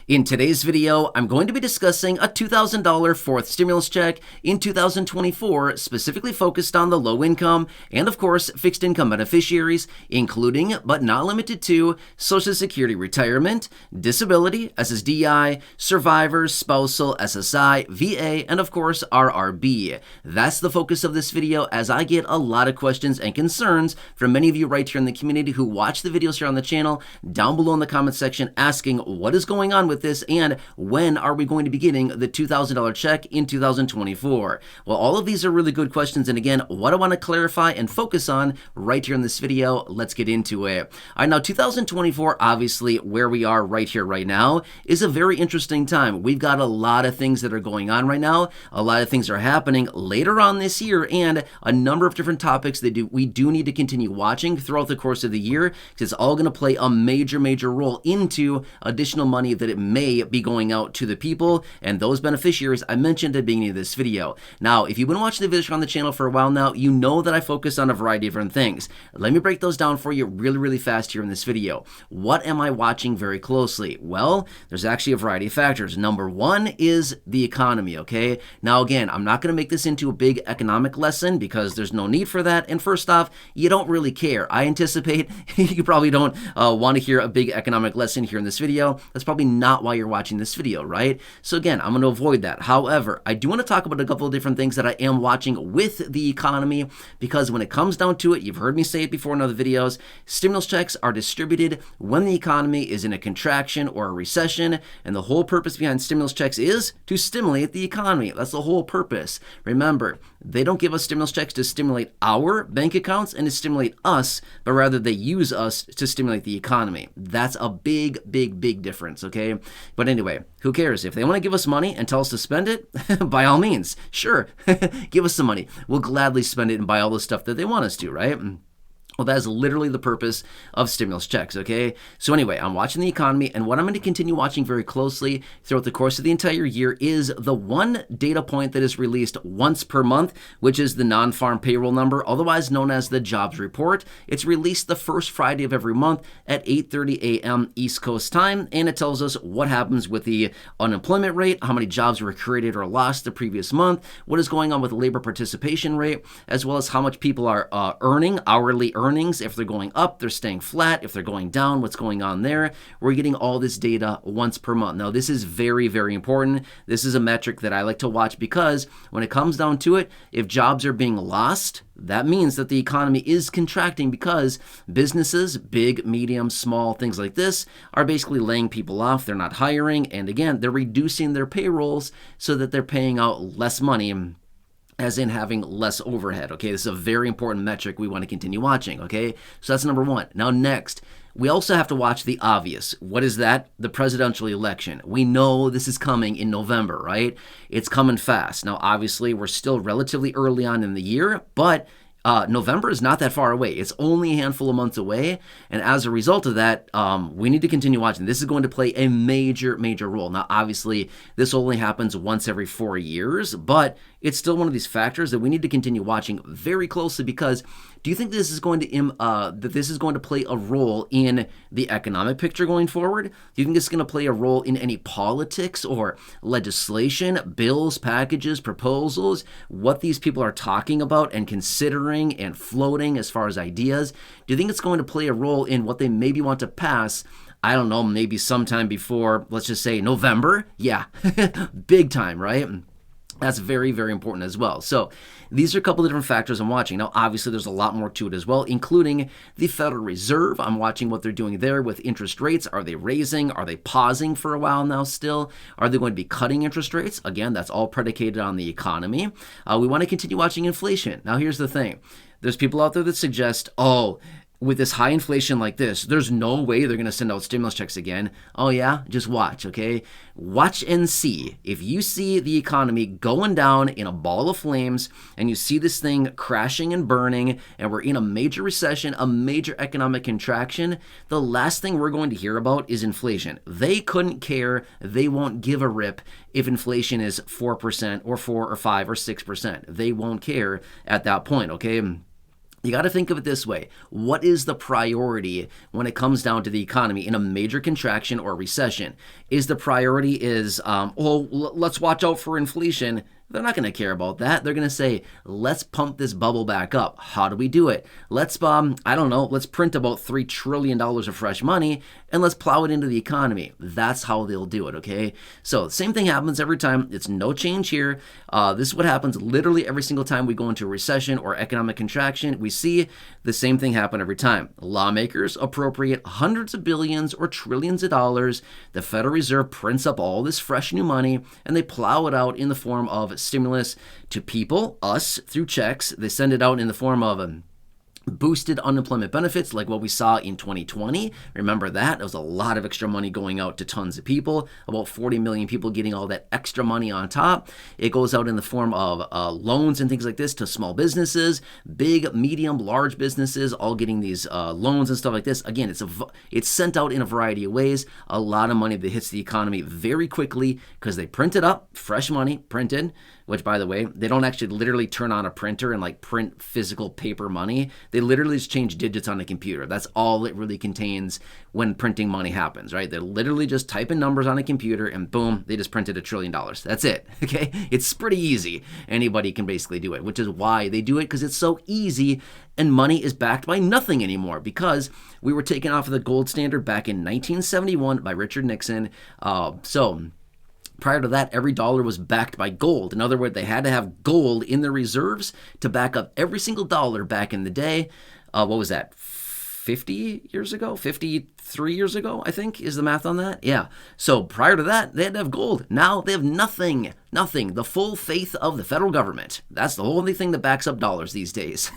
In today's video, I'm going to be discussing a $2,000 fourth stimulus check in 2024, specifically focused on the low income and, of course, fixed income beneficiaries, including but not limited to Social Security retirement, disability, SSDI, survivors, spousal, SSI, VA, and, of course, RRB. That's the focus of this video, as I get a lot of questions and concerns from many of you right here in the community who watch the videos here on the channel, down below in the comment section, asking what is going on with this and when are we going to be getting the $2,000 check in 2024. Well, all of these are really good questions, and again, what I want to clarify and focus on right here in this video, let's get into it. All right, now 2024, obviously where we are right here right now, is a very interesting time. We've got a lot of things that are going on right now. A lot of things are happening later on this year, and a number of different topics that we do need to continue watching throughout the course of the year, because it's all going to play a major role into additional money that it may be going out to the people and those beneficiaries I mentioned at the beginning of this video. Now, if you've been watching the videos on the channel for a while now, you know that I focus on a variety of different things. Let me break those down for you really fast here in this video. What am I watching very closely? Well, there's actually a variety of factors. Number one is the economy, okay? Now, again, I'm not going to make this into a big economic lesson because there's no need for that. And first off, you don't really care. I anticipate you probably don't want to hear a big economic lesson here in this video. That's probably not why you're watching this video, right? So again, I'm going to avoid that. However, I do want to talk about a couple of different things that I am watching with the economy, because when it comes down to it, you've heard me say it before in other videos, stimulus checks are distributed when the economy is in a contraction or a recession, and the whole purpose behind stimulus checks is to stimulate the economy. That's the whole purpose. Remember, they don't give us stimulus checks to stimulate our bank accounts and to stimulate us, but rather they use us to stimulate the economy. That's a big difference, okay? But anyway, who cares? If they want to give us money and tell us to spend it, by all means, sure, give us some money. We'll gladly spend it and buy all the stuff that they want us to, right? Well, that is literally the purpose of stimulus checks, okay? So anyway, I'm watching the economy, and what I'm going to continue watching very closely throughout the course of the entire year is the one data point that is released once per month, which is the non-farm payroll number, otherwise known as the jobs report. It's released the first Friday of every month at 8:30 a.m. East Coast time, and it tells us what happens with the unemployment rate, how many jobs were created or lost the previous month, what is going on with the labor participation rate, as well as how much people are earning, hourly earnings, if they're going up, they're staying flat, if they're going down, what's going on there. We're getting all this data once per month. Now, this is very important. This is a metric that I like to watch because when it comes down to it, if jobs are being lost, that means that the economy is contracting because businesses, big, medium, small, things like this, are basically laying people off. They're not hiring, and again, they're reducing their payrolls so that they're paying out less money, as in having less overhead, okay? This is a very important metric we want to continue watching, okay? So that's number one. Now next, we also have to watch the obvious. What is that? The presidential election. We know this is coming in November, right? It's coming fast. Now, obviously, we're still relatively early on in the year, but November is not that far away. It's only a handful of months away, and as a result of that, we need to continue watching. This is going to play a major role. Now, obviously, this only happens once every 4 years, but it's still one of these factors that we need to continue watching very closely, because do you think this is going to play a role in the economic picture going forward? Do you think it's going to play a role in any politics or legislation, bills, packages, proposals, what these people are talking about and considering and floating as far as ideas? Do you think it's going to play a role in what they maybe want to pass? I don't know, maybe sometime before, let's just say November? Yeah, big time, right? That's very important as well. So these are a couple of different factors I'm watching. Now, obviously, there's a lot more to it as well, including the Federal Reserve. I'm watching what they're doing there with interest rates. Are they raising? Are they pausing for a while now still? Are they going to be cutting interest rates? Again, that's all predicated on the economy. We want to continue watching inflation. Now, here's the thing. There's people out there that suggest, with this high inflation like this, there's no way they're going to send out stimulus checks again. Oh yeah? Just watch, okay? Watch and see. If you see the economy going down in a ball of flames and you see this thing crashing and burning and we're in a major recession, a major economic contraction, the last thing we're going to hear about is inflation. They couldn't care. They won't give a rip if inflation is 4% or 4 or 5 or 6%. They won't care at that point, okay? You got to think of it this way. What is the priority when it comes down to the economy in a major contraction or recession? Is the priority let's watch out for inflation? They're not going to care about that. They're going to say, let's pump this bubble back up. How do we do it? Let's print about $3 trillion of fresh money and let's plow it into the economy. That's how they'll do it, okay? So same thing happens every time. It's no change here. This is what happens literally every single time we go into a recession or economic contraction. We see the same thing happen every time. Lawmakers appropriate hundreds of billions or trillions of dollars. The Federal Reserve prints up all this fresh new money and they plow it out in the form of stimulus to people, us, through checks. They send it out in the form of boosted unemployment benefits like what we saw in 2020. Remember that? There was a lot of extra money going out to tons of people, about 40 million people getting all that extra money on top. It goes out in the form of loans and things like this to small businesses, big, medium, large businesses, all getting these loans and stuff like this. Again, it's sent out in a variety of ways. A lot of money that hits the economy very quickly because they print it up, fresh money printed, which, by the way, they don't actually literally turn on a printer and like print physical paper money. They literally just change digits on a computer. That's all it really contains when printing money happens, right? They're literally just typing numbers on a computer and boom, they just printed $1 trillion. That's it, okay? It's pretty easy. Anybody can basically do it, which is why they do it, because it's so easy and money is backed by nothing anymore because we were taken off of the gold standard back in 1971 by Richard Nixon. Prior to that, every dollar was backed by gold. In other words, they had to have gold in their reserves to back up every single dollar back in the day. What was that? 50 years ago? 53 years ago, I think, is the math on that? Yeah. So prior to that, they had to have gold. Now they have nothing. Nothing. The full faith of the federal government. That's the only thing that backs up dollars these days.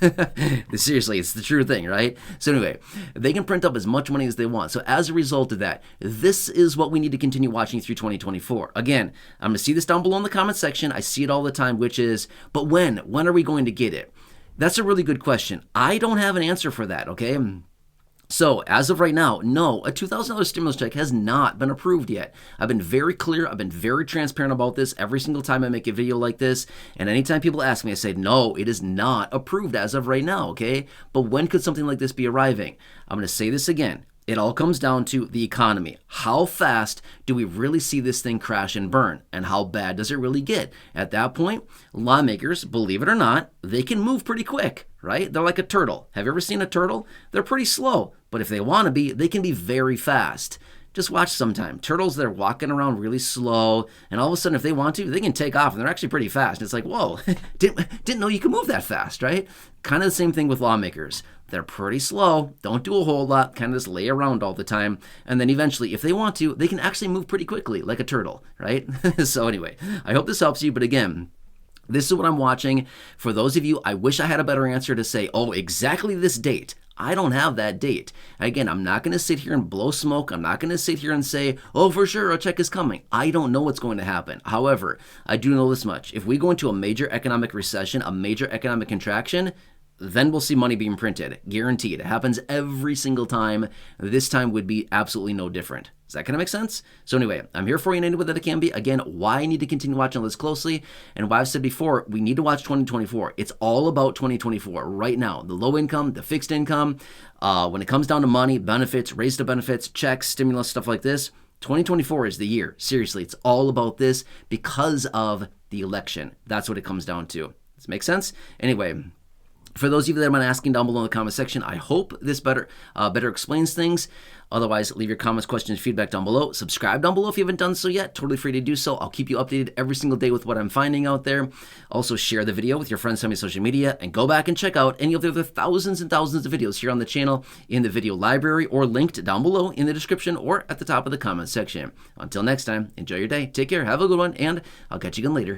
Seriously, it's the true thing, right? So anyway, they can print up as much money as they want. So as a result of that, this is what we need to continue watching through 2024. Again, I'm going to see this down below in the comment section. I see it all the time, which is, but when? When are we going to get it? That's a really good question. I don't have an answer for that, okay? So as of right now, no, a $2,000 stimulus check has not been approved yet. I've been very clear. I've been very transparent about this every single time I make a video like this. And anytime people ask me, I say, no, it is not approved as of right now, okay? But when could something like this be arriving? I'm going to say this again. It all comes down to the economy. How fast do we really see this thing crash and burn? And how bad does it really get? At that point, lawmakers, believe it or not, they can move pretty quick, right? They're like a turtle. Have you ever seen a turtle? They're pretty slow, but if they want to be, they can be very fast. Just watch sometime. Turtles, they're walking around really slow, and all of a sudden, if they want to, they can take off, and they're actually pretty fast. And it's like, whoa, didn't know you could move that fast, right? Kind of the same thing with lawmakers. They're pretty slow, don't do a whole lot, kind of just lay around all the time, and then eventually, if they want to, they can actually move pretty quickly, like a turtle, right? So anyway, I hope this helps you, but again, this is what I'm watching. For those of you, I wish I had a better answer to say, oh, exactly this date. I don't have that date. Again, I'm not going to sit here and blow smoke. I'm not going to sit here and say, oh, for sure, a check is coming. I don't know what's going to happen. However, I do know this much. If we go into a major economic recession, a major economic contraction, then we'll see money being printed. Guaranteed. It happens every single time. This time would be absolutely no different. Does that kind of make sense? So anyway, I'm here for you in any way that it can be. Again, why I need to continue watching all this closely, and why I've said before, we need to watch 2024. It's all about 2024 right now. The low income, the fixed income, when it comes down to money, benefits, raise the benefits, checks, stimulus, stuff like this, 2024 is the year. Seriously, it's all about this because of the election. That's what it comes down to. Does this make sense? Anyway, for those of you that have been asking down below in the comment section, I hope this better explains things. Otherwise, leave your comments, questions, feedback down below. Subscribe down below if you haven't done so yet. Totally free to do so. I'll keep you updated every single day with what I'm finding out there. Also, share the video with your friends on social media, and go back and check out any of the other thousands and thousands of videos here on the channel in the video library, or linked down below in the description or at the top of the comment section. Until next time, enjoy your day. Take care. Have a good one, and I'll catch you again later.